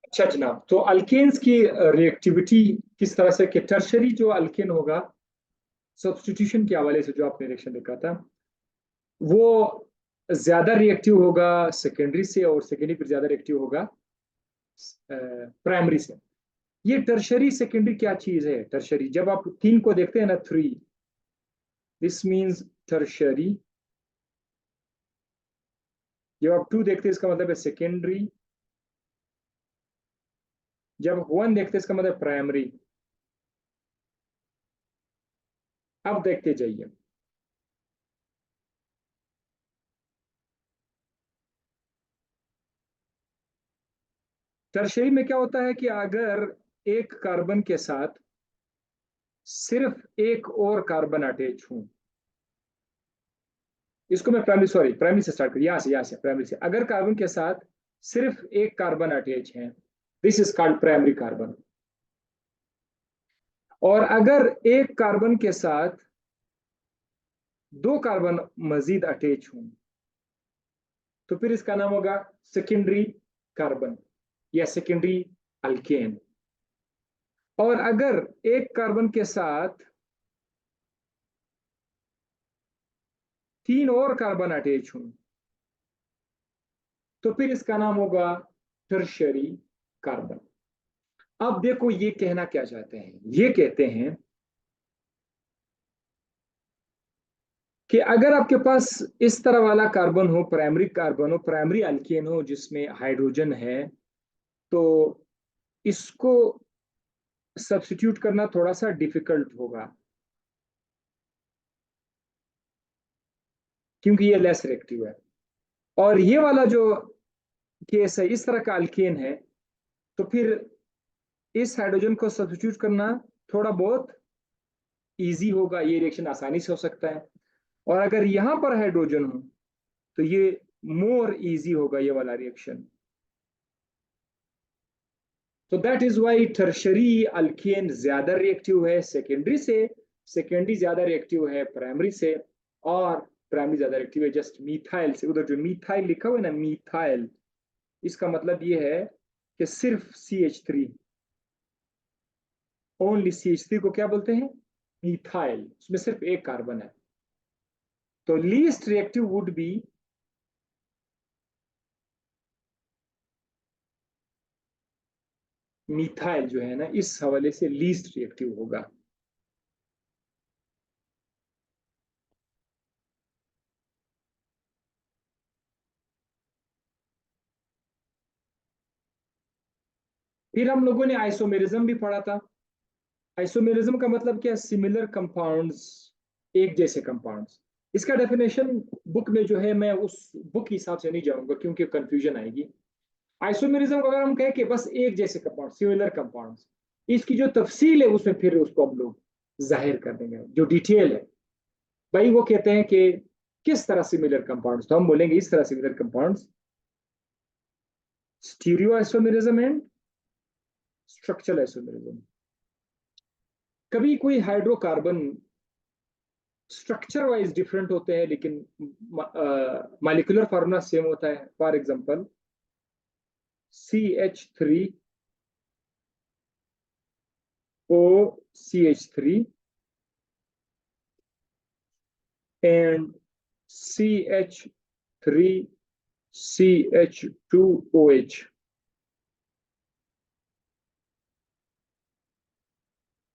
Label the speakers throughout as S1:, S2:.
S1: अच्छा जनाब, तो अल्केन्स की रिएक्टिविटी किस तरह से कि टर्शरी जो अल्केन होगा, सब्स्टिट्यूशन के हवाले से जो आपने रिएक्शन देखा था, वो ज्यादा रिएक्टिव होगा सेकेंडरी से, और सेकेंडरी फिर ज्यादा रिएक्टिव होगा प्राइमरी से। ये टर्शरी सेकेंडरी क्या चीज है? टर्शरी जब आप तीन को देखते हैं ना, थ्री, दिस मीन्स टर्शरी। जब आप टू देखते हैं इसका मतलब है सेकेंडरी। जब आप वन देखते हैं इसका मतलब प्राइमरी। अब देखते जाइए, टर्शरी में क्या होता है कि अगर एक कार्बन के साथ सिर्फ एक और कार्बन अटैच हूं, इसको मैं प्राइमरी, सॉरी प्राइमरी से स्टार्ट करिए, यहां से प्राइमरी से। अगर कार्बन के साथ सिर्फ एक कार्बन अटैच है, this is called primary carbon. और अगर एक कार्बन के साथ दो कार्बन मजीद अटैच हों, तो फिर इसका नाम होगा सेकेंडरी कार्बन या सेकेंडरी अल्केन। और अगर एक कार्बन के साथ तीन और कार्बन अटैच हों, तो फिर इसका नाम होगा टर्शरी कार्बन। अब देखो ये कहना क्या चाहते हैं, ये कहते हैं कि अगर आपके पास इस तरह वाला कार्बन हो, प्राइमरी कार्बन हो, प्राइमरी अल्केन हो जिसमें हाइड्रोजन है, तो इसको सब्स्टिट्यूट करना थोड़ा सा डिफिकल्ट होगा, क्योंकि ये लेस रिएक्टिव है। और ये वाला जो केस है, इस तरह का अल्केन है, तो फिर इस हाइड्रोजन को सब्स्टिट्यूट करना थोड़ा बहुत इजी होगा, ये रिएक्शन आसानी से हो सकता है। और अगर यहां पर हाइड्रोजन हो, तो ये मोर इजी होगा ये वाला रिएक्शन। तो that is why tertiary alkane ज्यादा रिएक्टिव है सेकेंडरी से, सेकेंडरी ज्यादा रिएक्टिव है प्राइमरी से, और प्राइमरी ज्यादा रिएक्टिव है जस्ट मीथाइल से। उधर जो मीथाइल लिखा हुआ है ना, मीथाइल, इसका मतलब ये है कि सिर्फ CH3, ओनली CH3 को क्या बोलते हैं? मीथाइल। उसमें सिर्फ एक कार्बन है। तो least reactive would be methyl, जो है ना, इस हवाले से लीस्ट रिएक्टिव होगा। फिर हम लोगों ने आइसोमेरिज्म भी पढ़ा था। आइसोमेरिज्म का मतलब क्या है? सिमिलर कंपाउंड्स, एक जैसे कंपाउंड्स। इसका डेफिनेशन बुक में जो है, मैं उस बुक के हिसाब से नहीं जाऊंगा क्योंकि कंफ्यूजन आएगी। आइसोमेरिज्म को अगर हम कहें कि बस एक जैसे कंपाउंड, सिमिलर कंपाउंड्स, इसकी जो तफसील है उसमें फिर उसको हम लोग जाहिर कर देंगे, जो डिटेल है। भाई वो कहते हैं कि किस तरह सिमिलर कंपाउंड्स, तो हम बोलेंगे इस तरह similar compounds: stereo isomerism and structural isomerism. कभी कोई हाइड्रोकार्बन स्ट्रक्चर वाइज डिफरेंट होते हैं, लेकिन मॉलिक्यूलर फार्मूला सेम होता है। For example CH3OCH3 and CH3CH2OH।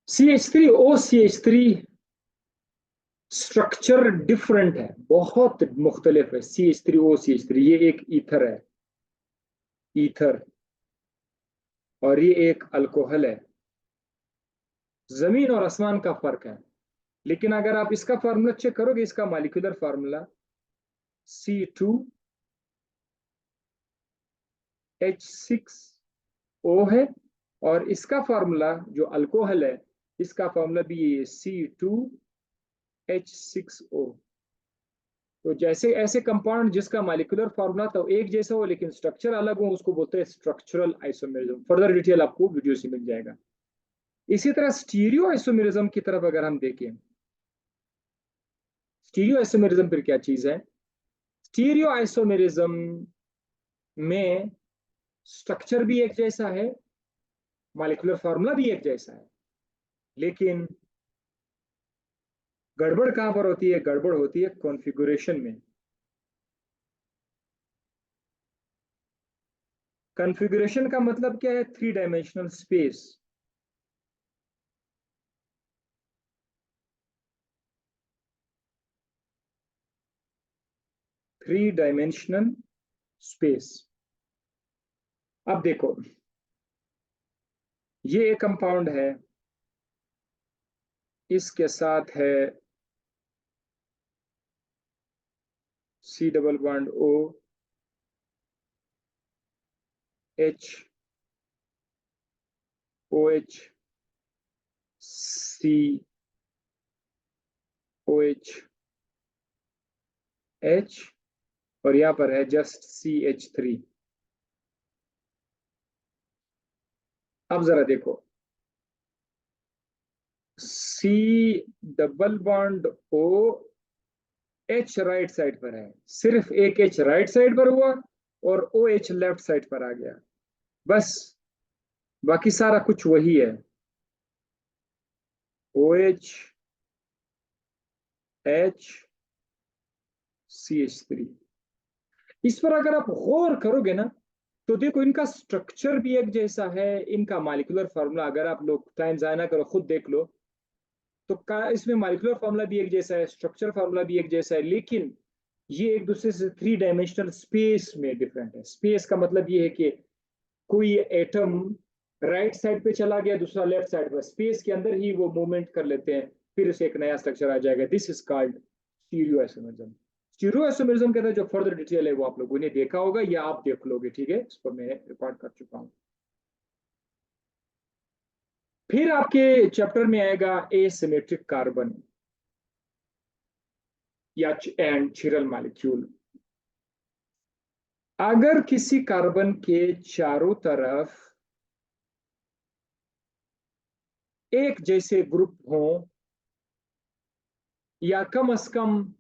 S1: CH3OCH3 structure different है, बहुत मुख्तलिफ है। CH3OCH3 ये एक ईथर है, ईथर, और ये एक अल्कोहल है। जमीन और आसमान का फर्क है। लेकिन अगर आप इसका फार्मूला चेक करोगे, इसका मॉलिक्यूलर फार्मूला C2H6O है, और इसका फार्मूला जो अल्कोहल है, इसका फार्मूला भी ये C2H6O। तो जैसे ऐसे कंपाउंड जिसका मॉलिक्यूलर फार्मूला तो एक जैसा हो लेकिन स्ट्रक्चर अलग हो, उसको बोलते हैं स्ट्रक्चरल आइसोमेरिज्म। फर्दर डिटेल आपको वीडियो से मिल जाएगा। इसी तरह स्टीरियो आइसोमेरिज्म की तरफ अगर हम देखें, स्टीरियो आइसोमेरिज्म फिर क्या चीज है? स्टीरियो आइसोमेरिज्म में स्ट्रक्चर भी एक जैसा है, मॉलिक्यूलर फॉर्मूला भी एक जैसा है, लेकिन गड़बड़ कहां पर होती है? गड़बड़ होती है कॉन्फ़िगरेशन में। कॉन्फ़िगरेशन का मतलब क्या है? 3 dimensional space. Three dimensional space. अब देखो, ये एक कंपाउंड है, इसके साथ है C double bond O H OH C OH H, और यहां पर है जस्ट CH3। अब जरा देखो, C double bond O H right side पर है, सिर्फ एक H राइट साइड पर हुआ और OH लेफ्ट साइड पर आ गया, बस। बाकी सारा कुछ वही है, OH H CH3। इस पर अगर आप गौर करोगे ना, तो देखो इनका स्ट्रक्चर भी एक जैसा है, इनका मॉलिक्यूलर फार्मूला अगर आप लोग टाइम जाया ना करो, खुद देख लो, तो इसमें मॉलिक्यूलर फार्मूला भी एक जैसा है, स्ट्रक्चर फार्मूला भी एक जैसा है, लेकिन ये एक दूसरे से 3 डायमेंशनल स्पेस में डिफरेंट है। स्पेस का मतलब ये है कि कोई एटम राइट साइड पे चला गया, दूसरा लेफ्ट साइड पर, स्पेस के अंदर ही वो मूवमेंट कर लेते हैं, फिर उसे एक नया स्ट्रक्चर आ जाएगा। This is called stereoisomerism. Stereoisomerism का जो फर्दर डिटेल है वो आप लोगों ने देखा होगा या आप देख लोगे, ठीक है, इसको मैं रिकॉर्ड कर चुका हूं। फिर आपके चैप्टर में आएगा एसिमेट्रिक कार्बन या एंड चिरल मॉलिक्यूल। अगर किसी कार्बन के चारों तरफ एक जैसे ग्रुप हो, या कम से कम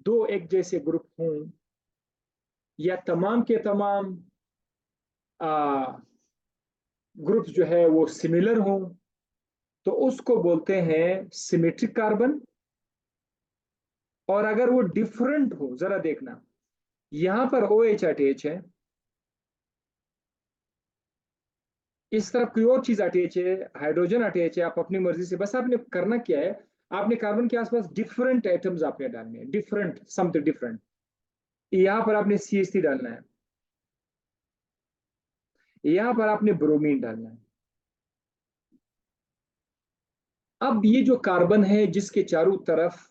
S1: दो एक जैसे ग्रुप हों, या तमाम के तमाम ग्रुप जो है वो सिमिलर हों, तो उसको बोलते हैं सिमेट्रिक कार्बन। और अगर वो डिफरेंट हो, जरा देखना, यहां पर ओ एच अटैच है, इस तरफ कोई और चीज अटैच है, हाइड्रोजन अटैच है, आप अपनी मर्जी से, बस आपने करना क्या है, आपने कार्बन के आसपास डिफरेंट एटम्स आपने डालने हैं, डिफरेंट समथिंग डिफरेंट। यहां पर आपने CH3 डालना है, यहां पर आपने ब्रोमीन डालना है। अब ये जो कार्बन है जिसके चारों तरफ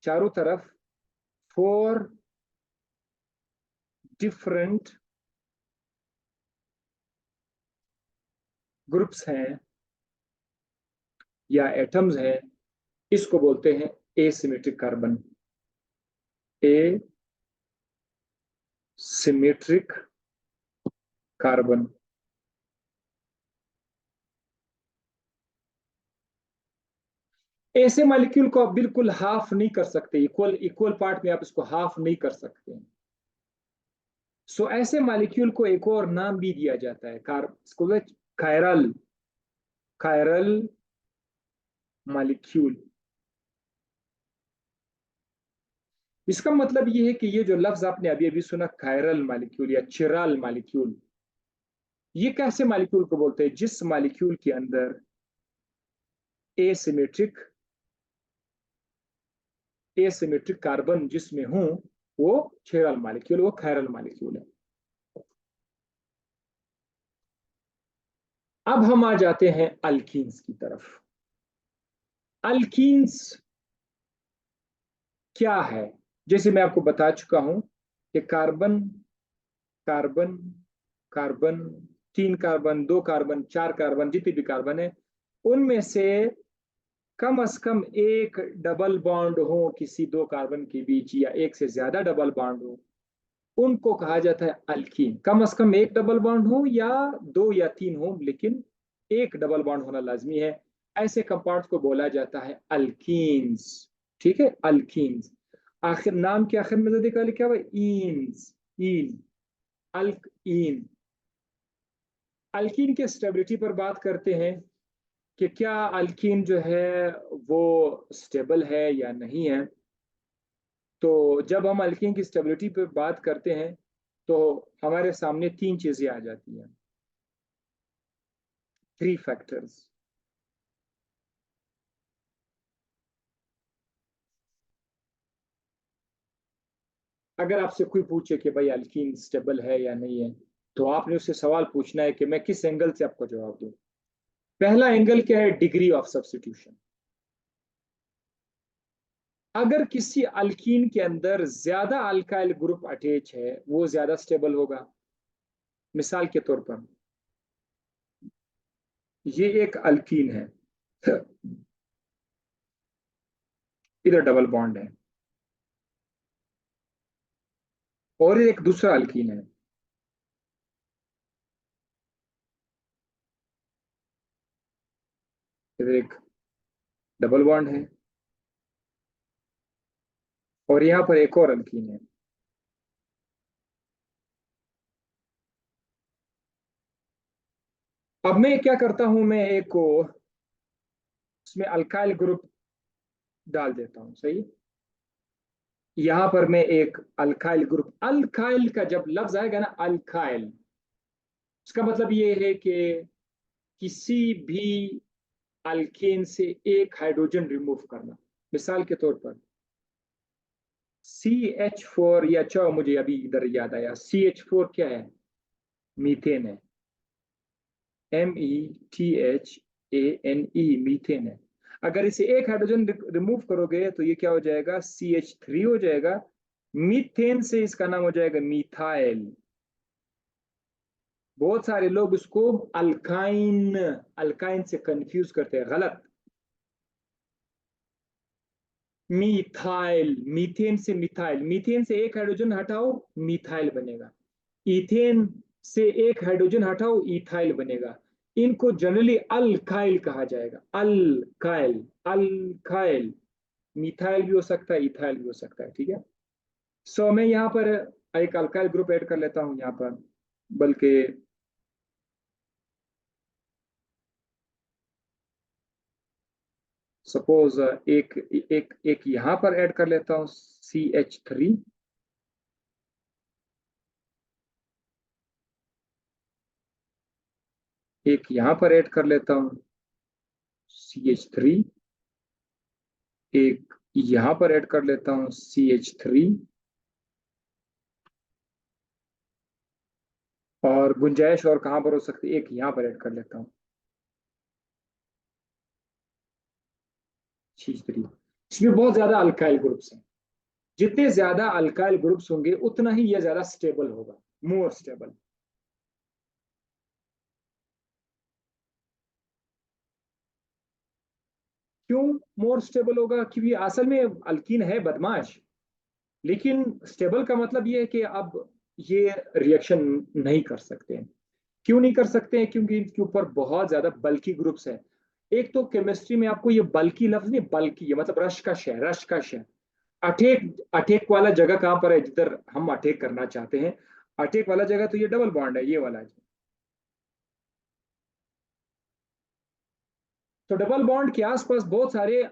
S1: 4 डिफरेंट ग्रुप्स हैं या एटम्स हैं, इसको बोलते हैं एसिमेट्रिक कार्बन। ए सिमेट्रिक कार्बन। ऐसे मॉलिक्यूल को आप बिल्कुल हाफ नहीं कर सकते, इक्वल इक्वल पार्ट में आप इसको हाफ नहीं कर सकते। सो ऐसे मॉलिक्यूल को एक और नाम भी दिया जाता है, इसको कायरल कायरल मॉलिक्यूल। इसका मतलब ये है कि ये जो लफ्ज आपने अभी अभी सुना, कायरल मॉलिक्यूल या चिराल मॉलिक्यूल, ये कैसे मॉलिक्यूल को बोलते हैं? जिस मॉलिक्यूल के अंदर एसिमेट्रिक एसिमेट्रिक कार्बन जिसमें हो, वो चिराल मॉलिक्यूल, वो कायरल मॉलिक्यूल है। अब हम आ जाते हैं अल्कीन्स की तरफ। अल्कीन्स क्या है? जैसे मैं आपको बता चुका हूं कि carbon carbon carbon, 3 carbon, 2 carbon, 4 carbon, जितने भी कार्बन है, उनमें से कम एक डबल बॉन्ड हो किसी 2 कार्बन के बीच, या एक से ज्यादा डबल बॉन्ड हो, उनको कहा जाता है अल्कीन। कम से कम एक डबल बॉन्ड हो या 2 या 3 हो, लेकिन एक डबल बॉन्ड होना लाजमी है। ऐसे कंपाउंड्स को बोला जाता है अल्कीन्स। ठीक है, अल्कीन्स। आखिर नाम के आखिर में तो देखा लिखा हुआ ईन्स, ईन। अल्कीन। अल्कीन के स्टेबिलिटी पर बात करते हैं कि क्या अल्कीन जो है वो स्टेबल है या नहीं है। तो जब हम अल्कीन की स्टेबिलिटी पर बात करते हैं तो हमारे सामने तीन चीजें आ जाती हैं, थ्री फैक्टर्स। अगर आपसे कोई पूछे कि भाई अल्कीन स्टेबल है या नहीं है, तो आपने उससे सवाल पूछना है कि मैं किस एंगल से आपको जवाब दूं। पहला एंगल क्या है? Degree of substitution. अगर किसी अल्कीन के अंदर ज्यादा अल्काइल ग्रुप अटैच है, वो ज्यादा स्टेबल होगा। मिसाल के तौर पर ये एक अल्कीन है, इधर डबल बॉन्ड है, और एक दूसरा अल्कीन है, इधर एक डबल बॉन्ड है, और यहां पर एक और अल्कीन है। अब मैं क्या करता हूं, मैं एक को उसमें अल्काइल ग्रुप डाल देता हूं, सही। यहां पर मैं एक अल्काइल ग्रुप, अल्काइल का जब लफ्ज आएगा ना, अल्काइल, उसका मतलब ये है कि किसी भी अल्केन से एक हाइड्रोजन रिमूव करना। मिसाल के तौर पर CH4, या अच्छा मुझे अभी इधर याद आया, CH4 क्या है? मीथेन है। METHANE, मीथेन है। अगर इसे एक हाइड्रोजन रिमूव करोगे तो ये क्या हो जाएगा? CH3 हो जाएगा। मीथेन से इसका नाम हो जाएगा मीथाइल। बहुत सारे लोग उसको अल्काइन अल्काइन से कंफ्यूज करते हैं, गलत। मिथाइल, मीथेन से मिथाइल, मीथेन से एक हाइड्रोजन हटाओ मिथाइल बनेगा। इथेन से एक हाइड्रोजन हटाओ इथाइल बनेगा। इनको जनरली अल्काइल कहा जाएगा, अल्काइल, अल्काइल। मिथाइल भी हो सकता है, इथाइल भी हो सकता है, ठीक है। सो मैं यहाँ पर एक अल्काइल ग्रुप ऐड कर लेता हूँ यहाँ पर, बल्कि सपोज एक एक एक यहाँ पर ऐड कर लेता हूँ, CH3। एक यहाँ पर ऐड कर लेता हूँ, CH3। एक यहाँ पर ऐड कर लेता हूँ, CH3। और गुंजाइश और कहाँ पर हो सकती है, एक यहाँ पर ऐड कर लेता हूँ, CH3। इसमें बहुत ज्यादा अल्काइल ग्रुप्स हैं। जितने ज्यादा अल्काइल ग्रुप्स होंगे उतना ही ये ज्यादा स्टेबल होगा, मोर स्टेबल। क्यों मोर स्टेबल होगा? क्योंकि असल में अल्कीन है बदमाश, लेकिन स्टेबल का मतलब ये है कि अब ये रिएक्शन नहीं कर सकते हैं। क्यों नहीं कर सकते हैं? क्योंकि इनके ऊपर बहुत ज्यादा बल्की ग्रुप्स है। एक तो केमिस्ट्री में आपको ये बल्की लफ्ज नहीं, बल्की ये मतलब रश्कश है, रश्कश है। अटेक, अटेक वाला जगह कहां पर है? जिधर हम अटेक करना चाहते हैं, अटेक वाला जगह तो ये डबल बॉन्ड है, ये वाला है। तो डबल बॉन्ड के आसपास बहुत सारे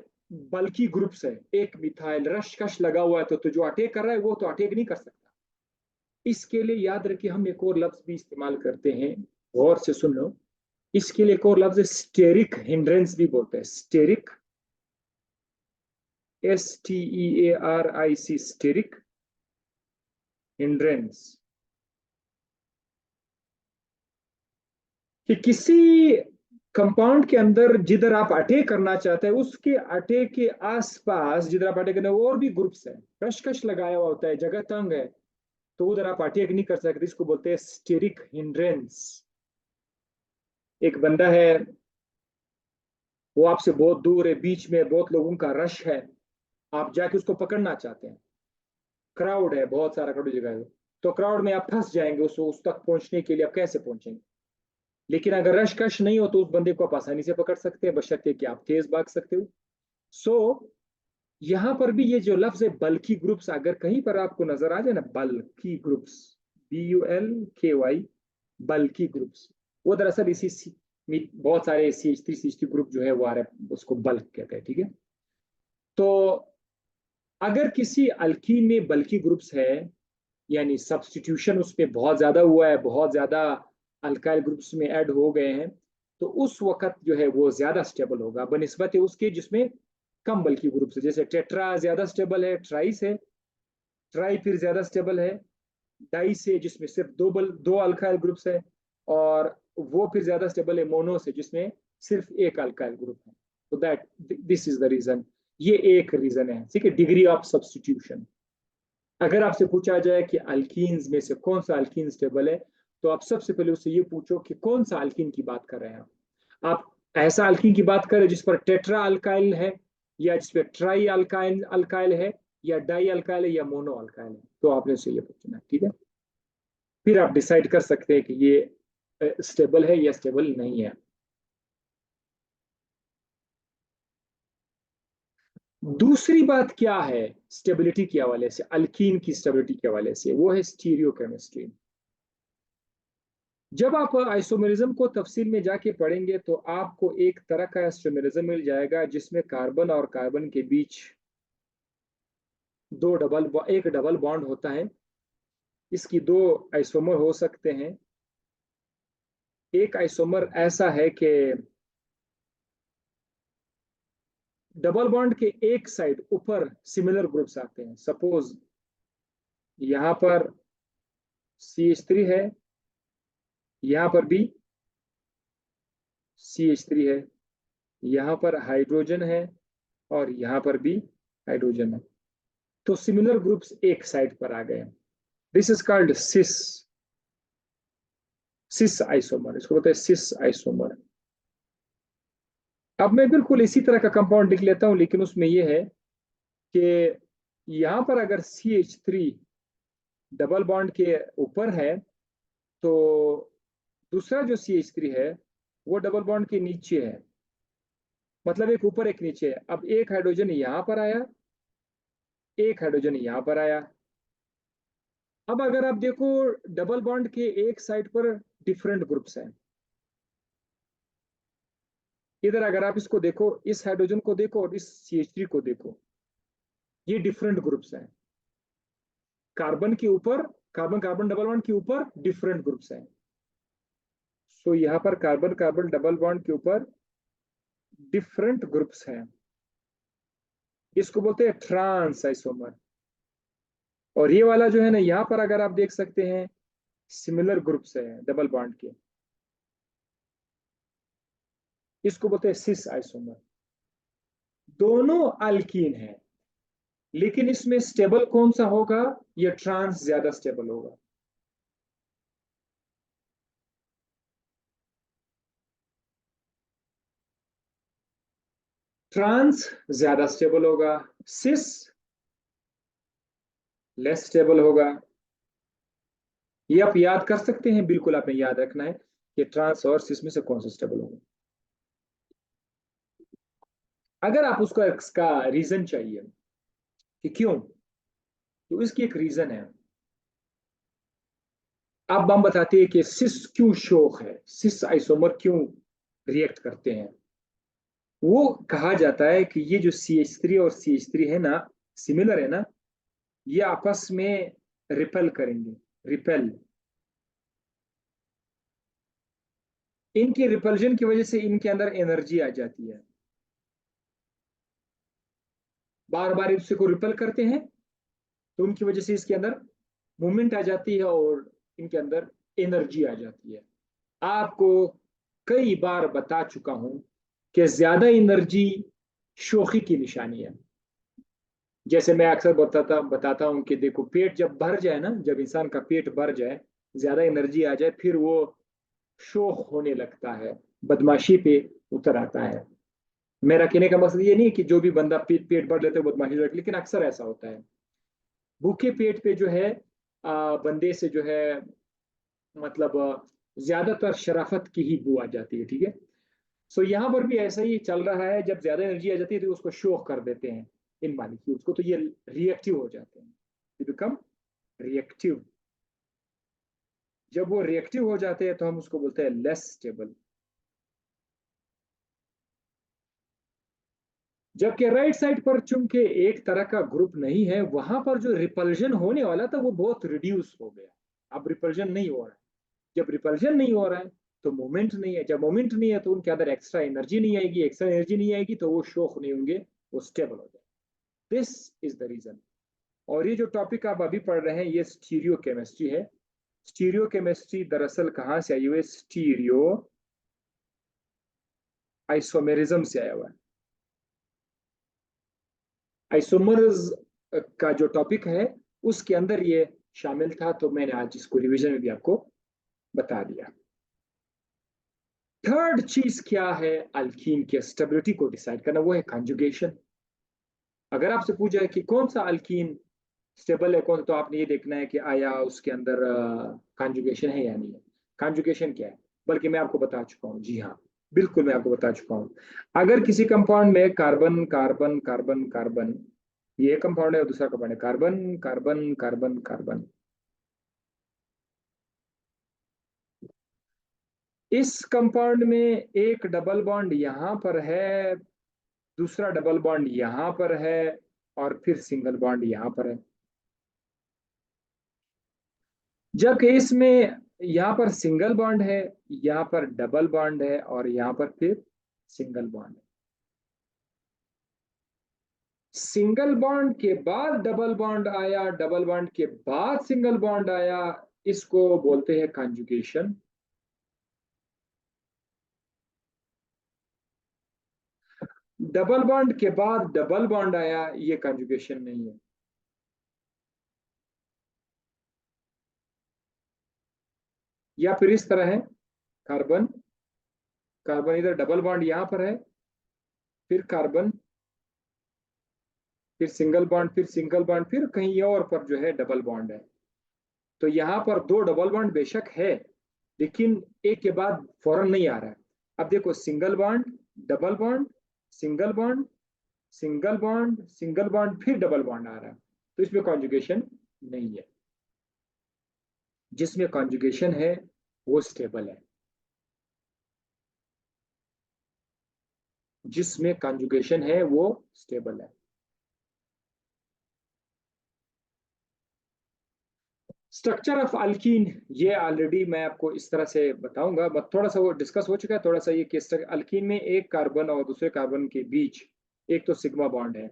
S1: बल्की ग्रुप्स है। एक मिथाइल रश्कश लगा हुआ है, तो जो अटैक कर रहा है वो तो अटैक नहीं कर सकता। इसके लिए याद रखिए, हम एक और लफ्ज भी इस्तेमाल करते हैं, गौर से सुन लो। इसके लिए एक और लफ्ज स्टेरिक हिंड्रेंस भी बोलते हैं, स्टेरिक, STEARIC, स्टेरिक हिंड्रेंस। कि किसी कंपाउंड के अंदर जिधर आप अटैक करना चाहते हैं, उसके अटैक के आसपास जिधर आप अटैक करना है, और भी ग्रुप्स है, कशकश लगाया हुआ होता है, जगह तंग है, तो उधर आप अटैक नहीं कर सकते। इसको बोलते हैं स्टेरिक हिंड्रेंस। एक बंदा है, वो आपसे बहुत दूर है, बीच में बहुत लोगों का रश है, आप जाके उसको पकड़ना चाहते हैं, क्राउड है, बहुत सारा क्राउड जगह है, तो क्राउड में आप फंस जाएंगे, उस तक पहुंचने के लिए आप कैसे पहुंचेंगे? लेकिन अगर रश कश नहीं हो तो उस बंदे को आप आसानी से पकड़ सकते हैं, बशर्ते कि आप तेज भाग सकते हो। सो यहां पर भी ये जो लफ्ज है बल्कि ग्रुप्स, अगर कहीं पर आपको नजर आ जाए ना, बल्कि ग्रुप्स, BULKY, बल्की ग्रुप्स। वो दरअसल बहुत सारे CH3 CH2 ग्रुप जो है वो आ रहे हैं, उसको बल्क कहते हैं, ठीक है। तो अगर किसी अल्कीन में बल्की ग्रुप्स है, यानी सब्स्टिट्यूशन उसमें बहुत ज्यादा हुआ है, बहुत ज्यादा अल्काइल ग्रुप्स में ऐड हो गए हैं, तो उस वक्त जो है वो ज्यादा स्टेबल होगा बनिस्बत उसके जिसमें कम बल्की ग्रुप्स है। जैसे टेट्रा ज्यादा स्टेबल है ट्राई से, ट्राई फिर ज्यादा स्टेबल है डाई से जिसमें सिर्फ दो अल्काइल ग्रुप्स है, और वो फिर ज्यादा स्टेबल है मोनो से जिसमें सिर्फ एक अल्काइल ग्रुप है। तो that this is the reason, ये एक रीजन है, ठीक है, डिग्री ऑफ सब्स्टिट्यूशन। अगर आपसे पूछा जाए कि अल्कीन्स में से कौन सा अल्कीन स्टेबल है, तो आप सबसे पहले उससे ये पूछो कि कौन सा अल्कीन की बात कर रहे हैं आप ऐसा अल्कीन की बात करें जिस पर टेट्रा अल्काइल है, या जिस पर ट्राई अल्काइल अल्काइल है, या डाई अल्काइल है, या मोनो अल्काइल है, तो आपने उससे ये पूछना है, ठीक है। फिर आप डिसाइड कर सकते हैं कि ये स्टेबल है या स्टेबल नहीं है। दूसरी बात क्या है स्टेबिलिटी के हवाले से, अल्कीन की स्टेबिलिटी के हवाले से, वो है स्टीरियोकेमिस्ट्री। जब आप आइसोमेरिज्म को तफसील में जाके पढ़ेंगे तो आपको एक तरह का आइसोमेरिज्म मिल जाएगा जिसमें कार्बन और कार्बन के बीच एक डबल बॉन्ड होता है। इसकी दो आइसोमर हो सकते हैं। एक आइसोमर ऐसा है कि डबल बॉन्ड के एक साइड ऊपर सिमिलर ग्रुप्स आते हैं। सपोज यहां पर CH3 है, यहां पर भी CH3 है, यहां पर हाइड्रोजन है, और यहां पर भी हाइड्रोजन है। तो सिमिलर ग्रुप्स एक साइड पर आ गए। This is called cis isomer, इसको बोलते हैं सिस आइसोमर। अब मैं बिल्कुल इसी तरह का कंपाउंड लिख लेता हूं, लेकिन उसमें यह है कि यहां पर अगर CH3 डबल बॉन्ड के ऊपर है, तो दूसरा जो CH3 है वो डबल बॉन्ड के नीचे है, मतलब एक ऊपर एक नीचे है। अब एक हाइड्रोजन यहां पर आया, एक हाइड्रोजन यहां पर आया। अब अगर आप देखो डबल बॉन्ड के एक साइड पर डिफरेंट ग्रुप्स हैं। इधर अगर आप इसको देखो, इस हाइड्रोजन को देखो और इस CH3 को देखो, ये डिफरेंट ग्रुप्स हैं। कार्बन के ऊपर, कार्बन कार्बन डबल बॉन्ड के ऊपर डिफरेंट ग्रुप्स हैं। सो यहां पर कार्बन कार्बन डबल बॉन्ड के ऊपर डिफरेंट ग्रुप्स हैं। इसको बोलते हैं ट्रांस आइसोमर। और ये वाला जो है ना, यहां पर अगर आप देख सकते हैं सिमिलर ग्रुप्स है डबल बॉन्ड के, इसको बोलते हैं सिस आइसोमर। दोनों अल्कीन है, लेकिन इसमें स्टेबल कौन सा होगा? ये ट्रांस ज्यादा स्टेबल होगा। ट्रांस ज्यादा स्टेबल होगा, सिस लेस स्टेबल होगा। ये आप याद कर सकते हैं, बिल्कुल आपने याद रखना है कि ट्रांस और सिस में से कौन सा स्टेबल होगा। अगर आप उसका इसका रीजन चाहिए कि क्यों, तो इसकी एक रीजन है। अब हम बताते हैं कि सिस क्यों शोक है, सिस आइसोमर क्यों रिएक्ट करते हैं। वो कहा जाता है कि ये जो CH3 और CH3 है ना, सिमिलर है ना, ये आपस में रिपेल करेंगे। रिपेल, इनकी रिपल्जन की वजह से इनके अंदर एनर्जी आ जाती है। बार बार इसको को रिपेल करते हैं, तो उनकी वजह से इसके अंदर मूवमेंट आ जाती है और इनके अंदर एनर्जी आ जाती है। आपको कई बार बता चुका हूं कि ज्यादा एनर्जी शोखी की निशानी है। जैसे मैं अक्सर बताता हूं कि देखो, पेट जब भर जाए ना, जब इंसान का पेट भर जाए, ज्यादा एनर्जी आ जाए, फिर वो शोख होने लगता है, बदमाशी पे उतर आता है। मेरा कहने का मकसद ये नहीं कि जो भी बंदा पेट भर लेते है बदमाशी करते, लेकिन अक्सर ऐसा होता है। भूखे पेट पे जो है बंदे से जो है, मतलब ज्यादातर शराफत की ही बू आ जाती है, ठीक है। सो यहाँ पर भी ऐसा ही चल रहा है, जब ज्यादा एनर्जी आ जाती है तो उसको शोक कर देते हैं इन मालिक्यूल्स को, तो ये रिएक्टिव हो जाते हैं, बिकम रिएक्टिव। जब वो रिएक्टिव हो जाते हैं तो हम उसको बोलते हैं लेस स्टेबल। जबकि राइट साइड पर चूंकि एक तरह का ग्रुप नहीं है, वहां पर जो रिपल्जन होने वाला था वो बहुत रिड्यूस हो गया। अब रिपल्जन नहीं हो रहा है। जब रिपल्जन नहीं हो रहा है तो मोमेंट नहीं है। जब मोमेंट नहीं है तो उनके अंदर एक्स्ट्रा एनर्जी नहीं आएगी। एक्स्ट्रा एनर्जी नहीं आएगी तो वो शोक नहीं होंगे, वो स्टेबल हो जाए। This is the reason. और ये जो टॉपिक आप अभी पढ़ रहे हैं ये स्टीरियो केमिस्ट्री है। स्टीरियो केमिस्ट्री दरअसल कहाँ से आई हुई है? स्टीरियो आइसोमेरिज्म से आया हुआ है। आइसोमर्स का जो टॉपिक है उसके अंदर ये शामिल था, तो मैंने आज इसको रिवीजन में भी आपको बता दिया। थर्ड चीज क्या है अल्कीन के स्टेबिलिटी को डिसाइड करना? वो है कंजुगेशन। अगर आपसे पूछा है कि कौन सा अल्कीन स्टेबल है कौन, तो आपने ये देखना है कि आया उसके अंदर कंजुगेशन है या नहीं है। कंजुगेशन क्या है? बल्कि मैं आपको बता चुका हूँ, जी हाँ, बिल्कुल मैं आपको बता चुका हूँ। अगर किसी कंपाउंड में कार्बन कार्बन कार्बन कार्बन, ये कंपाउंड है और दूसरा कंपाउंड है कार्बन कार्बन कार्बन कार्बन, इस कंपाउंड में एक डबल बॉन्ड यहां पर है, दूसरा डबल बॉन्ड यहां पर है, और फिर सिंगल बॉन्ड यहां पर है। जबकि इसमें यहाँ पर सिंगल बॉन्ड है, यहाँ पर डबल बॉन्ड है, और यहाँ पर फिर सिंगल बॉन्ड है। सिंगल बॉन्ड के बाद डबल बॉन्ड आया, डबल बॉन्ड के बाद सिंगल बॉन्ड आया, इसको बोलते हैं कंजुगेशन। डबल बॉन्ड के बाद डबल बॉन्ड आया, ये कंजुगेशन नहीं है। या फिर इस तरह है, कार्बन कार्बन, इधर डबल बॉन्ड यहां पर है, फिर कार्बन, फिर सिंगल बॉन्ड, फिर सिंगल बॉन्ड, फिर कहीं और पर जो है डबल बॉन्ड है। तो यहां पर दो डबल बॉन्ड बेशक है, लेकिन एक के बाद फौरन नहीं आ रहा है। अब देखो, single bond, double bond, single bond, single bond, single bond, फिर डबल बॉन्ड आ रहा है, तो इसमें कॉन्जुगेशन नहीं है। जिसमें कॉन्जुगेशन है वो स्टेबल है। जिसमें कॉन्जुगेशन है वो स्टेबल है। स्ट्रक्चर ऑफ अल्कीन, ये ऑलरेडी मैं आपको इस तरह से बताऊंगा, बट थोड़ा सा वो डिस्कस हो चुका है। थोड़ा सा ये कि अल्कीन में एक कार्बन और दूसरे कार्बन के बीच एक तो सिग्मा बॉन्ड है,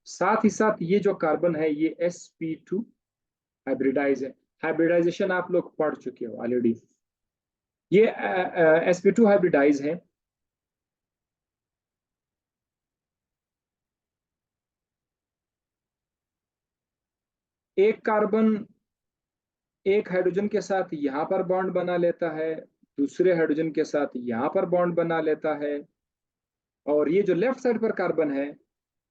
S1: साथ ही साथ ये जो कार्बन है ये sp2 हाइब्रिडाइज है। हाइब्रिडाइजेशन आप लोग पढ़ चुके हो ऑलरेडी। ये sp2 हाइब्रिडाइज है। एक कार्बन एक हाइड्रोजन के साथ यहाँ पर बॉन्ड बना लेता है, दूसरे हाइड्रोजन के साथ यहाँ पर बॉन्ड बना लेता है, और ये जो लेफ्ट साइड पर कार्बन है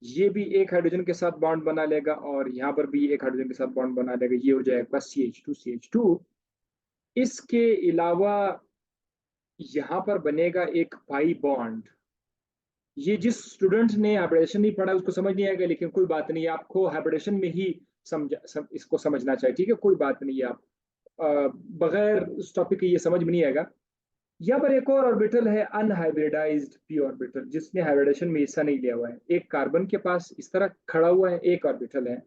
S1: ये भी एक हाइड्रोजन के साथ बॉन्ड बना लेगा, और यहाँ पर भी एक हाइड्रोजन के साथ बॉन्ड बना लेगा, ये हो जाएगा CH2 CH2। इसके अलावा यहाँ पर बनेगा एक पाई बॉन्ड। ये जिस स्टूडेंट ने हाइब्रिडेशन नहीं पढ़ा उसको समझ नहीं आएगा, लेकिन कोई बात नहीं, आपको हाइब्रिडेशन में ही इसको समझना चाहिए, ठीक है, कोई बात नहीं है। आप बगैर उस टॉपिक के ये समझ में नहीं आएगा। यहाँ पर एक और ऑर्बिटल है अनहाइब्रिडाइज्ड पी ऑर्बिटल, जिसने हाइब्रिडेशन में हिस्सा नहीं लिया हुआ है। एक कार्बन के पास इस तरह खड़ा हुआ है एक ऑर्बिटल है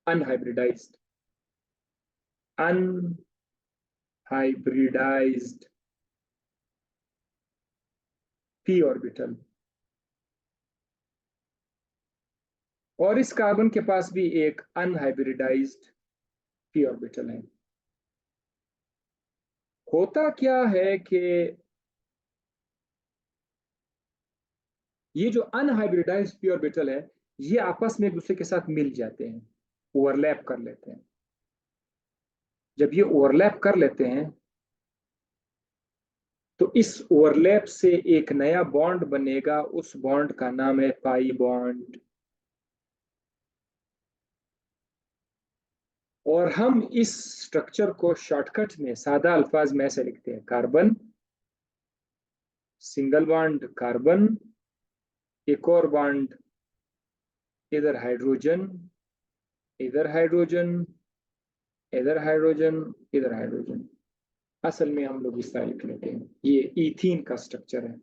S1: अनहाइब्रिडाइज्ड, अनहाइब्रिडाइज्ड पी ऑर्बिटल, और इस कार्बन के पास भी एक अनहाइब्रिडाइज्ड पी ऑर्बिटल है। होता क्या है कि ये जो अनहाइब्रिडाइज्ड पी ऑर्बिटल है ये आपस में एक दूसरे के साथ मिल जाते हैं, ओवरलैप कर लेते हैं। जब ये ओवरलैप कर लेते हैं तो इस ओवरलैप से एक नया बॉन्ड बनेगा, उस बॉन्ड का नाम है पाई बॉन्ड। और हम इस स्ट्रक्चर को शॉर्टकट में सादा अल्फाज में ऐसे लिखते हैं, कार्बन, सिंगल बॉन्ड कार्बन, एक और बॉन्ड, इधर हाइड्रोजन, इधर हाइड्रोजन, इधर हाइड्रोजन, इधर हाइड्रोजन। असल में हम लोग इस तरह लिख लेते हैं, ये इथीन का स्ट्रक्चर है।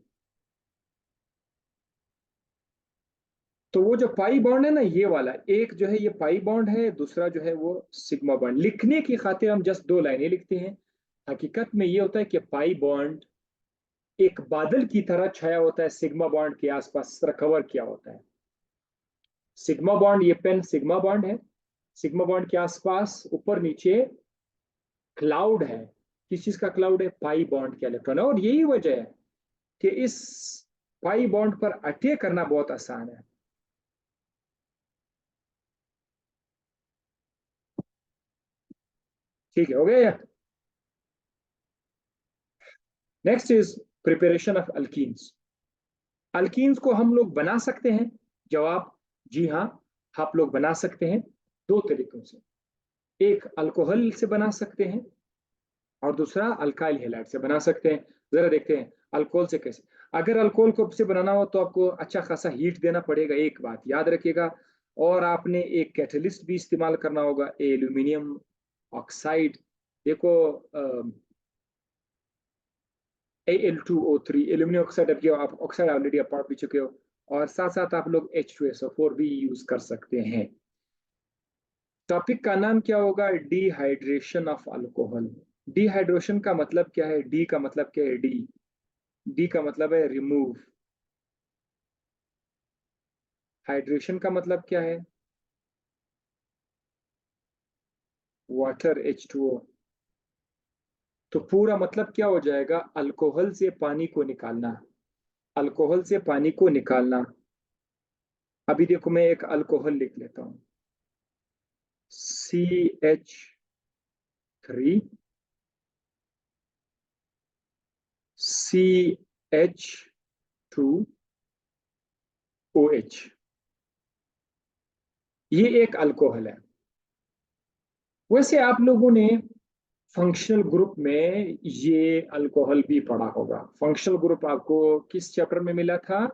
S1: तो वो जो पाई बॉन्ड है ना, ये वाला एक जो है ये पाई बॉन्ड है, दूसरा जो है वो सिग्मा बॉन्ड। लिखने की खातिर हम जस्ट दो लाइनें लिखते हैं। हकीकत में ये होता है कि पाई बॉन्ड एक बादल की तरह छाया होता है, सिग्मा बॉन्ड के आसपास इस तरह कवर किया होता है। सिग्मा बॉन्ड, ये पेन सिग्मा बॉन्ड है, सिग्मा बॉन्ड के आसपास ऊपर नीचे क्लाउड है। किस चीज का क्लाउड है? पाई बॉन्ड के इलेक्ट्रॉन है। और यही वजह है कि इस पाई बॉन्ड पर अटैक करना बहुत आसान है। ठीक है, हो गया। Next is preparation of alkenes. Alkenes को हम लोग बना सकते हैं। जवाब जी हाँ, आप लोग बना सकते हैं दो तरीकों से। एक अल्कोहल से बना सकते हैं और दूसरा अल्काइल हैलाइड से बना सकते हैं। जरा देखते हैं अल्कोहल से कैसे। अगर अल्कोहल को से बनाना हो तो आपको अच्छा खासा हीट देना पड़ेगा, एक बात याद रखिएगा। और आपने एक कैटलिस्ट भी इस्तेमाल करना होगा, एल्यूमिनियम ऑक्साइड। देखो Al2O3 एल्यूमिनियम ऑक्साइड, आप ऑक्साइड ऑलरेडी आप पढ़ भी चुके हो। और साथ साथ आप लोग H2SO4 भी यूज कर सकते हैं। टॉपिक का नाम क्या होगा? Dehydration of alcohol. डिहाइड्रेशन का मतलब क्या है? डी का मतलब क्या है? डी, डी का मतलब है रिमूव। हाइड्रेशन का मतलब क्या है? Water H2O। तो पूरा मतलब क्या हो जाएगा? अल्कोहल से पानी को निकालना, अल्कोहल से पानी को निकालना। अभी देखो मैं एक अल्कोहल लिख लेता हूं, CH3, CH2OH। ये एक अल्कोहल है। वैसे आप लोगों ने फंक्शनल ग्रुप में ये अल्कोहल भी पढ़ा होगा। फंक्शनल ग्रुप आपको किस चैप्टर में मिला था?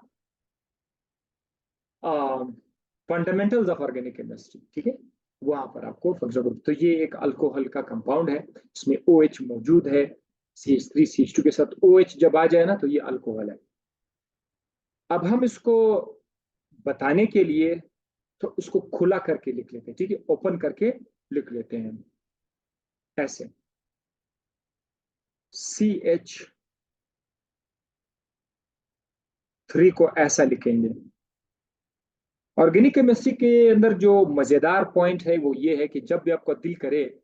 S1: फंडामेंटल्स ऑफ ऑर्गेनिक केमिस्ट्री, ठीक है। वहां पर आपको फंक्शनल ग्रुप, तो ये एक अल्कोहल का कंपाउंड है, इसमें OH मौजूद है। CH3 CH2 के साथ OH जब आ जाए ना तो ये अल्कोहल है। अब हम इसको बताने के लिए तो इसको खुला करके लिख लेते हैं, ठीक है, ओपन करके लिख लेते हैं ऐसे। CH3 को ऐसा लिखेंगे। ऑर्गेनिक केमिस्ट्री के अंदर जो मजेदार पॉइंट है वो ये है कि जब भी आपको दिल करे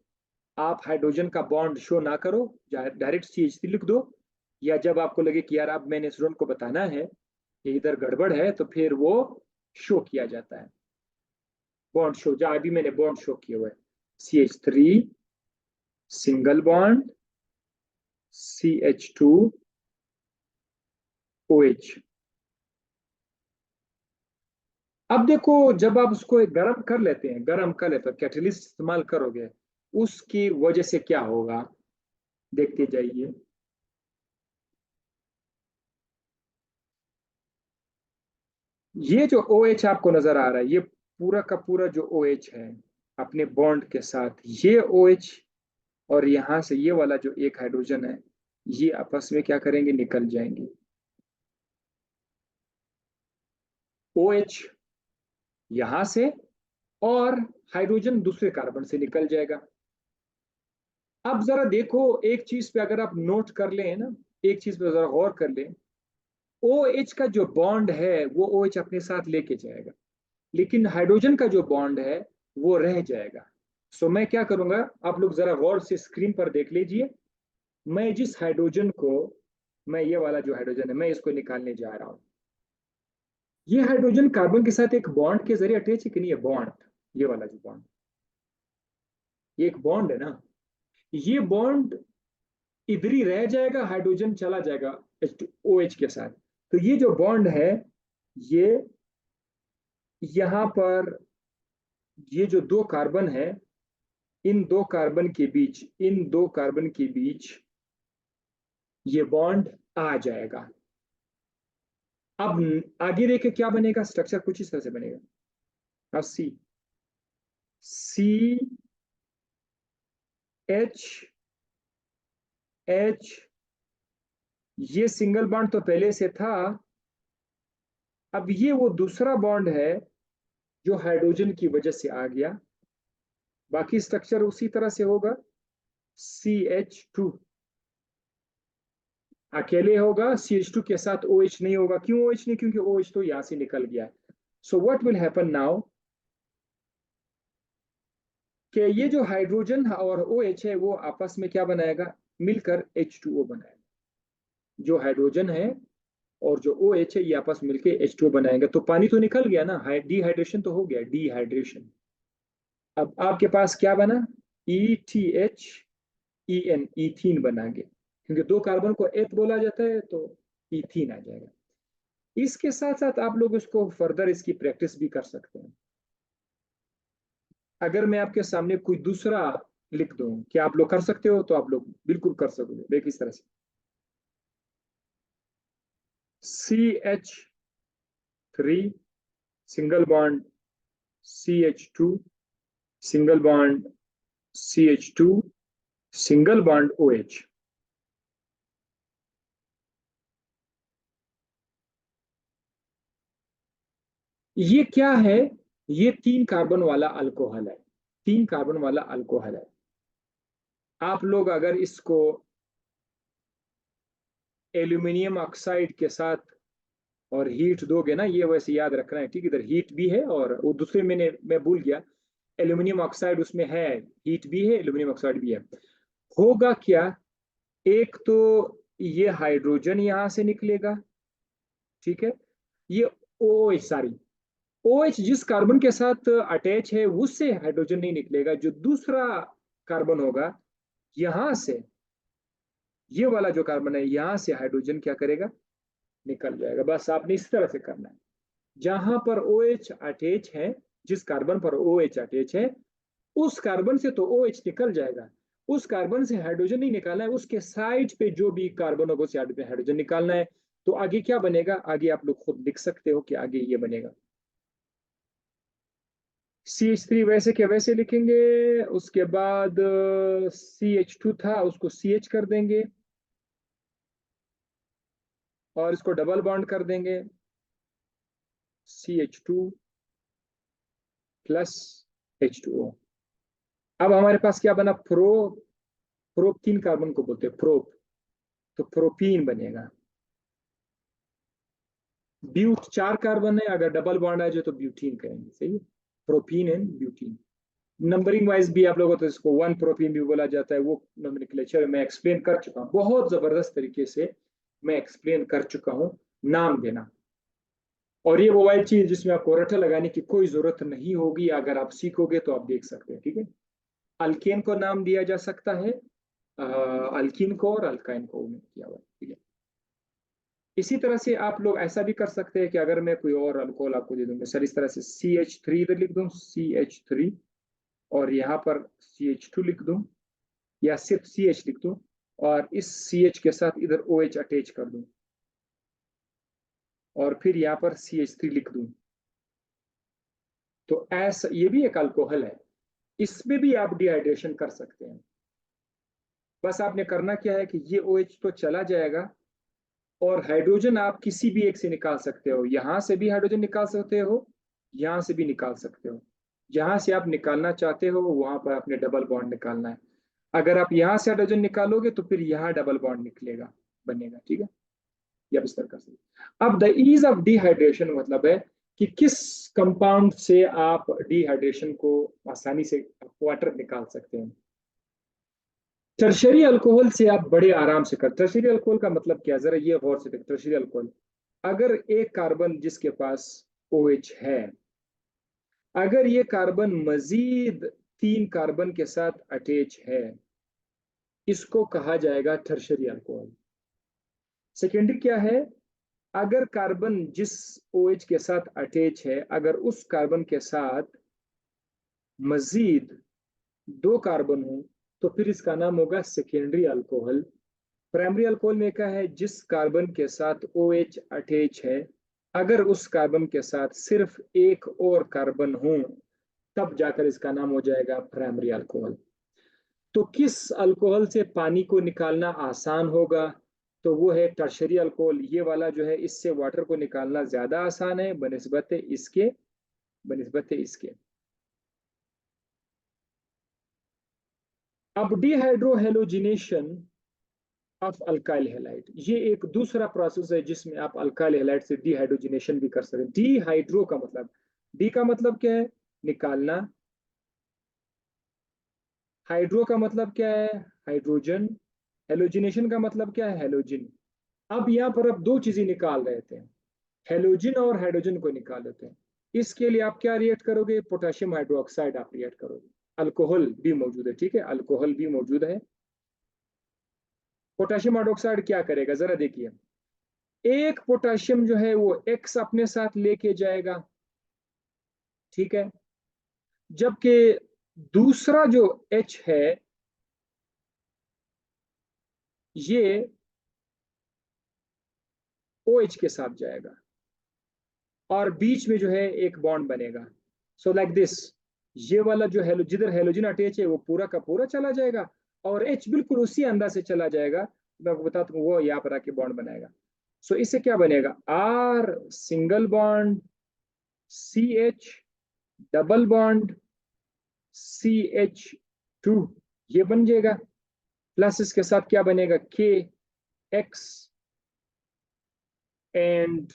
S1: आप हाइड्रोजन का बॉन्ड शो ना करो, डायरेक्ट CH3 लिख दो। या जब आपको लगे कि यार अब मैंने स्टूडेंट को बताना है कि इधर गड़बड़ है, तो फिर वो शो किया जाता है। बॉन्ड शो, जहां अभी मैंने बॉन्ड शो किए हुए, CH3 सिंगल बॉन्ड, CH2OH। अब देखो जब आप उसको गर्म कर लेते हैं, गर्म कर लेते हो, कैटलिस्ट इस्तेमाल करोगे, उसकी वजह से क्या होगा देखते जाइए। ये जो OH आपको नजर आ रहा है, ये पूरा का पूरा जो OH है अपने बॉन्ड के साथ, ये OH और यहां से ये वाला जो एक हाइड्रोजन है, ये आपस में क्या करेंगे? निकल जाएंगे। OH यहां से और हाइड्रोजन दूसरे कार्बन से निकल जाएगा। अब जरा देखो एक चीज पे अगर आप नोट कर लें ना, एक चीज पे जरा गौर कर लें। OH का जो बॉन्ड है वो OH अपने साथ लेके जाएगा, लेकिन हाइड्रोजन का जो बॉन्ड है वो रह जाएगा। सो मैं क्या करूंगा, आप लोग जरा गौर से स्क्रीन पर देख लीजिए। मैं जिस हाइड्रोजन को, मैं ये वाला जो हाइड्रोजन है मैं इसको निकालने जा रहा हूं। ये हाइड्रोजन कार्बन के साथ एक बॉन्ड के जरिए अटैच है कि नहीं? है बॉन्ड, ये वाला जो बॉन्ड, ये एक बॉन्ड है ना। ये बॉन्ड इधर ही रह जाएगा, हाइड्रोजन चला जाएगा OH के साथ। तो ये जो बॉन्ड है, ये यहां पर, ये जो दो कार्बन है, इन दो कार्बन के बीच, इन दो कार्बन के बीच ये बॉन्ड आ जाएगा। अब आगे देखे क्या बनेगा, स्ट्रक्चर कुछ इस तरह से बनेगा। अब सी, सी एच एच, ये सिंगल बॉन्ड तो पहले से था, अब ये वो दूसरा बॉन्ड है जो हाइड्रोजन की वजह से आ गया। बाकी स्ट्रक्चर उसी तरह से होगा। CH2 अकेले होगा, CH2 के साथ OH नहीं होगा। क्यों OH नहीं? क्योंकि OH तो यहां से निकल गया है। So what will happen now कि ये जो हाइड्रोजन और OH है वो आपस में क्या बनाएगा? मिलकर H2O बनाएगा। जो हाइड्रोजन है और जो OH है ये आपस में मिलकर H2O बनाएगा। तो पानी तो निकल गया ना, डिहाइड्रेशन तो हो गया, डिहाइड्रेशन। अब आपके पास क्या बना? ETHEN, इथीन बना गया। क्योंकि दो कार्बन को एथ बोला जाता है तो इथीन आ जाएगा। इसके साथ साथ आप लोग इसको फर्दर इसकी प्रैक्टिस भी कर सकते हैं। अगर मैं आपके सामने कोई दूसरा लिख दूं, क्या आप लोग कर सकते हो? तो आप लोग बिल्कुल कर सकोगे। देखिए इस तरह से CH3 single bond CH2 single bond CH2 single bond OH। ये क्या है? ये 3 कार्बन वाला अल्कोहल है। 3 कार्बन वाला अल्कोहल है। आप लोग अगर इसको एल्यूमिनियम ऑक्साइड के साथ और हीट दोगे ना, ये वैसे याद रखना है, ठीक। इधर हीट भी है और वो दूसरे मैं भूल गया, एल्यूमिनियम ऑक्साइड उसमें है, हीट भी है, एल्यूमिनियम ऑक्साइड भी है। होगा क्या? एक तो ये हाइड्रोजन यहां से निकलेगा, ठीक है। ये OH, सॉरी, OH जिस कार्बन के साथ अटैच है उससे हाइड्रोजन नहीं निकलेगा। जो दूसरा कार्बन होगा यहां से, ये वाला जो कार्बन है यहां से हाइड्रोजन क्या करेगा? निकल जाएगा। बस आपने इस तरह से करना है। जहां पर OH अटैच है, जिस कार्बन पर OH अटैच है उस कार्बन से तो OH निकल जाएगा। उस कार्बन से हाइड्रोजन नहीं निकालना है, उसके साइड पे जो भी कार्बन होगा उससे हाइड्रोजन निकालना है। तो आगे क्या बनेगा? आगे आप लोग खुद लिख सकते हो कि आगे ये बनेगा CH3 वैसे के वैसे लिखेंगे। उसके बाद CH2 था उसको CH कर देंगे और इसको डबल बॉन्ड कर देंगे CH2 प्लस H2O। अब हमारे पास क्या बना? प्रोप 3 कार्बन को बोलते हैं प्रोप, तो प्रोपीन बनेगा। ब्यूट 4 कार्बन है, अगर डबल बॉन्ड आ जाए तो ब्यूटीन कहेंगे, सही है। Propene and butene. Numbering wise भी आप लोगों को तो इसको 1 प्रोपीन भी बोला जाता है, वो नोमेनक्लेचर मैं एक्सप्लेन कर चुका हूँ, बहुत जबरदस्त तरीके से मैं एक्सप्लेन कर चुका हूँ। नाम देना, और ये वो वाली चीज जिसमें आपको रट्टा लगाने की कोई जरूरत नहीं होगी, अगर आप सीखोगे तो आप देख सकते हैं, ठीक है। अल्केन को नाम दिया जा सकता है, अल्कीन को, और अल्काइन को किया हुआ, ठीक है। इसी तरह से आप लोग ऐसा भी कर सकते हैं कि अगर मैं कोई और अल्कोहल आपको दे दूंगा सर, इस तरह से CH3 इधर लिख दूं, CH3, और यहाँ पर CH2 लिख दूं, या सिर्फ CH लिख दूं, और इस CH के साथ इधर OH अटैच कर दूं, और फिर यहाँ पर CH3 लिख दूं, तो ऐसा ये भी एक अल्कोहल है। इसमें भी आप डिहाइड्रेशन कर सकते हैं। बस आपने करना क्या है कि ये OH तो चला जाएगा, और हाइड्रोजन आप किसी भी एक से निकाल सकते हो। यहां से भी हाइड्रोजन निकाल सकते हो, यहां से भी निकाल सकते हो। जहां से आप निकालना चाहते हो वहां पर आपने डबल बॉन्ड निकालना है। अगर आप यहां से हाइड्रोजन निकालोगे तो फिर यहाँ डबल बॉन्ड निकलेगा, बनेगा, ठीक है। ये आप इस तरह कर सकते। अब द ईज ऑफ डिहाइड्रेशन मतलब है कि किस कंपाउंड से आप डिहाइड्रेशन को आसानी से वाटर निकाल सकते हैं। टर्शरी अल्कोहल से आप बड़े आराम से कर। टर्शरी अल्कोहल का मतलब क्या? जरा ये गौर से देख। टर्शरी अल्कोहल, अगर एक कार्बन जिसके पास OH है, अगर ये कार्बन मजीद 3 कार्बन के साथ अटैच है, इसको कहा जाएगा टर्शरी अल्कोहल। सेकेंडरी क्या है? अगर कार्बन जिस OH के साथ अटैच है, अगर उस कार्बन के साथ मजीद 2 कार्बन हो, तो फिर इसका नाम होगा सेकेंडरी अल्कोहल। प्राइमरी अल्कोहल में क्या है? जिस कार्बन के साथ OH अटैच है, अगर उस कार्बन के साथ सिर्फ एक और कार्बन हो, तब जाकर इसका नाम हो जाएगा प्राइमरी अल्कोहल। तो किस अल्कोहल से पानी को निकालना आसान होगा? तो वो है टर्शरी अल्कोहल। ये वाला जो है, इससे वाटर को निकालना ज्यादा आसान है बनिस्बत इसके। अब डिहाइड्रोहेलोजिनेशन ऑफ अल्काइल हैलाइड, ये एक दूसरा प्रोसेस है जिसमें आप अल्काइल हैलाइड से डिहाइड्रोजिनेशन भी कर सकते हैं। डिहाइड्रो का मतलब, डी का मतलब क्या है? निकालना। हाइड्रो का मतलब क्या है? हाइड्रोजन। हेलोजिनेशन का मतलब क्या है? हेलोजिन। अब यहाँ पर आप दो चीजें निकाल रहे थे, हेलोजन और हाइड्रोजन को निकाल लेते हैं। इसके लिए आप क्या रिएक्ट करोगे? पोटेशियम हाइड्रोक्साइड आप रिएक्ट करोगे। अल्कोहल भी मौजूद है, ठीक है, अल्कोहल भी मौजूद है। पोटेशियम हाइड्रोक्साइड क्या करेगा जरा देखिए। एक पोटेशियम जो है वो एक्स अपने साथ लेके जाएगा, ठीक है, जबकि दूसरा जो एच है ये ओ एच के साथ जाएगा और बीच में जो है एक बॉन्ड बनेगा। सो लाइक दिस, ये वाला जो हेलो जिधर हेलोजन अटैच है वो पूरा का पूरा चला जाएगा और एच बिल्कुल उसी अंदर से चला जाएगा। मैं आपको बताता हूँ, वो यहाँ पर आके बॉन्ड बनाएगा। सो इससे क्या बनेगा? R single bond, C H double bond, C H two, ये बन जाएगा। प्लस इसके साथ क्या बनेगा? K X and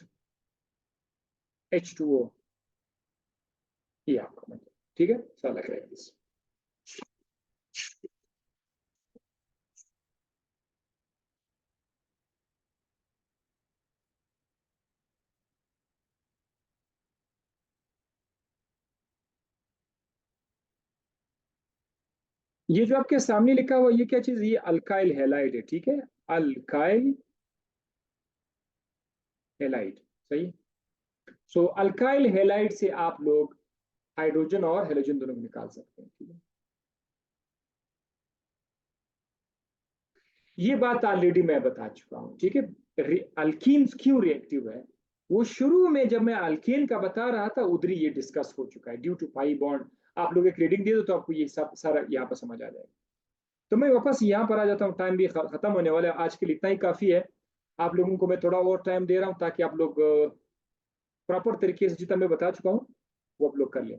S1: H two O, ये आपका मतलब, ठीक है, ऐसा लग रहा है। ये जो आपके सामने लिखा हुआ ये क्या चीज? ये अल्काइल हैलाइड है, ठीक है, अल्काइल हैलाइड, सही। सो अल्काइल हैलाइड से आप लोग हाइड्रोजन और हेलोजन दोनों को निकाल सकते हैं, ठीक है। ये बात ऑलरेडी मैं बता चुका हूं, ठीक है। अल्कीन क्यों रिएक्टिव है, वो शुरू में जब मैं अल्केन का बता रहा था उधर ही ये डिस्कस हो चुका है, ड्यू टू पाई बॉन्ड। आप लोग एक रीडिंग दे दो तो आपको ये सब सारा यहाँ पर समझ आ जाएगा। तो मैं वापस यहाँ पर आ जाता हूँ, टाइम भी खत्म होने वाला है, आज के लिए इतना ही काफी है। आप लोगों को मैं थोड़ा और टाइम दे रहा हूँ ताकि आप लोग प्रॉपर तरीके से जितना मैं बता चुका हूँ वो आप लोग कर लें।